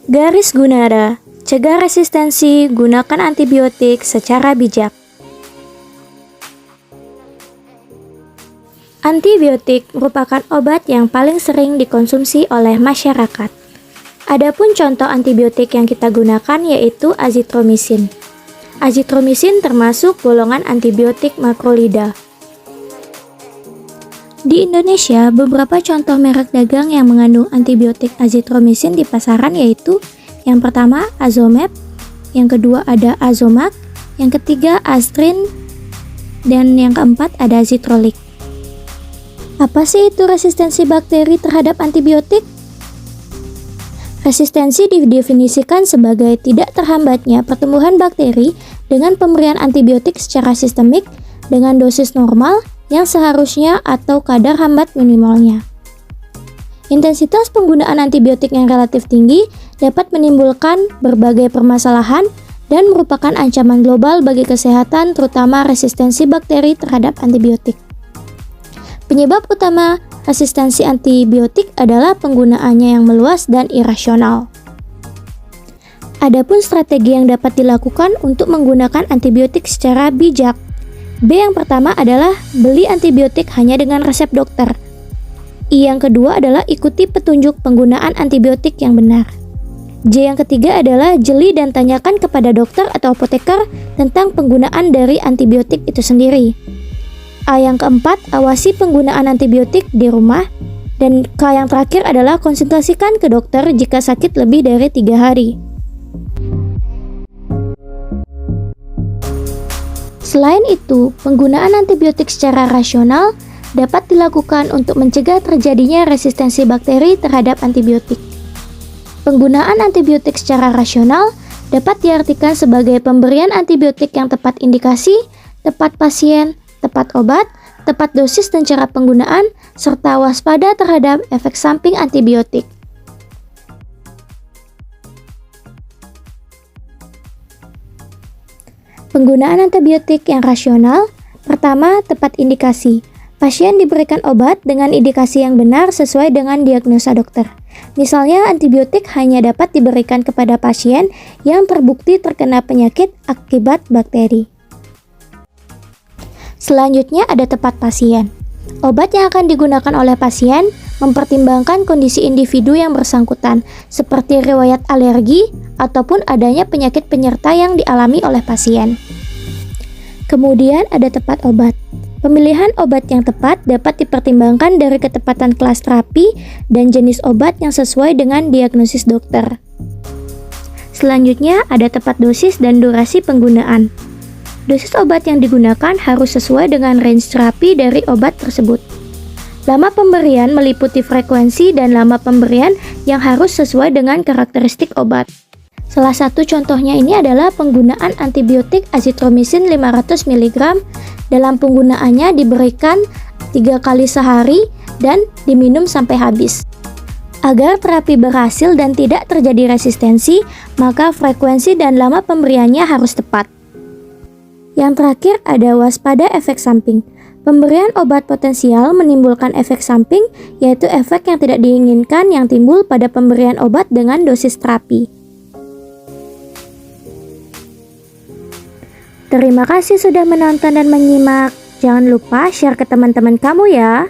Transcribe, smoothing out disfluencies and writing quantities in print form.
Garis Gunara, cegah resistensi, gunakan antibiotik secara bijak. Antibiotik merupakan obat yang paling sering dikonsumsi oleh masyarakat. Adapun contoh antibiotik yang kita gunakan yaitu azitromisin. Azitromisin termasuk golongan antibiotik makrolida. Di Indonesia, beberapa contoh merek dagang yang mengandung antibiotik azitromisin di pasaran yaitu yang pertama Azomep, yang kedua ada Azomax, yang ketiga Astrin, dan yang keempat ada Zitrolik. Apa sih itu resistensi bakteri terhadap antibiotik? Resistensi didefinisikan sebagai tidak terhambatnya pertumbuhan bakteri dengan pemberian antibiotik secara sistemik dengan dosis normal yang seharusnya atau kadar hambat minimalnya. Intensitas penggunaan antibiotik yang relatif tinggi dapat menimbulkan berbagai permasalahan dan merupakan ancaman global bagi kesehatan, terutama resistensi bakteri terhadap antibiotik. Penyebab utama resistensi antibiotik adalah penggunaannya yang meluas dan irasional. Adapun strategi yang dapat dilakukan untuk menggunakan antibiotik secara bijak. B yang pertama adalah beli antibiotik hanya dengan resep dokter. I yang kedua adalah ikuti petunjuk penggunaan antibiotik yang benar. J yang ketiga adalah jeli dan tanyakan kepada dokter atau apoteker tentang penggunaan dari antibiotik itu sendiri. A yang keempat, awasi penggunaan antibiotik di rumah. Dan K yang terakhir adalah konsultasikan ke dokter jika sakit lebih dari 3 hari. Selain itu, penggunaan antibiotik secara rasional dapat dilakukan untuk mencegah terjadinya resistensi bakteri terhadap antibiotik. Penggunaan antibiotik secara rasional dapat diartikan sebagai pemberian antibiotik yang tepat indikasi, tepat pasien, tepat obat, tepat dosis dan cara penggunaan, serta waspada terhadap efek samping antibiotik. Penggunaan antibiotik yang rasional, pertama, tepat indikasi. Pasien diberikan obat dengan indikasi yang benar sesuai dengan diagnosa dokter. Misalnya, antibiotik hanya dapat diberikan kepada pasien yang terbukti terkena penyakit akibat bakteri. Selanjutnya ada tepat pasien. Obat yang akan digunakan oleh pasien mempertimbangkan kondisi individu yang bersangkutan, seperti riwayat alergi ataupun adanya penyakit penyerta yang dialami oleh pasien. Kemudian ada tepat obat. Pemilihan obat yang tepat dapat dipertimbangkan dari ketepatan kelas terapi dan jenis obat yang sesuai dengan diagnosis dokter. Selanjutnya ada tepat dosis dan durasi penggunaan. Dosis obat yang digunakan harus sesuai dengan range terapi dari obat tersebut. Lama pemberian meliputi frekuensi dan lama pemberian yang harus sesuai dengan karakteristik obat. Salah satu contohnya ini adalah penggunaan antibiotik azitromisin 500 mg. Dalam penggunaannya diberikan 3 kali sehari dan diminum sampai habis. Agar terapi berhasil dan tidak terjadi resistensi, maka frekuensi dan lama pemberiannya harus tepat. Yang terakhir ada waspada efek samping. Pemberian obat potensial menimbulkan efek samping, yaitu efek yang tidak diinginkan yang timbul pada pemberian obat dengan dosis terapi. Terima kasih sudah menonton dan menyimak. Jangan lupa share ke teman-teman kamu ya.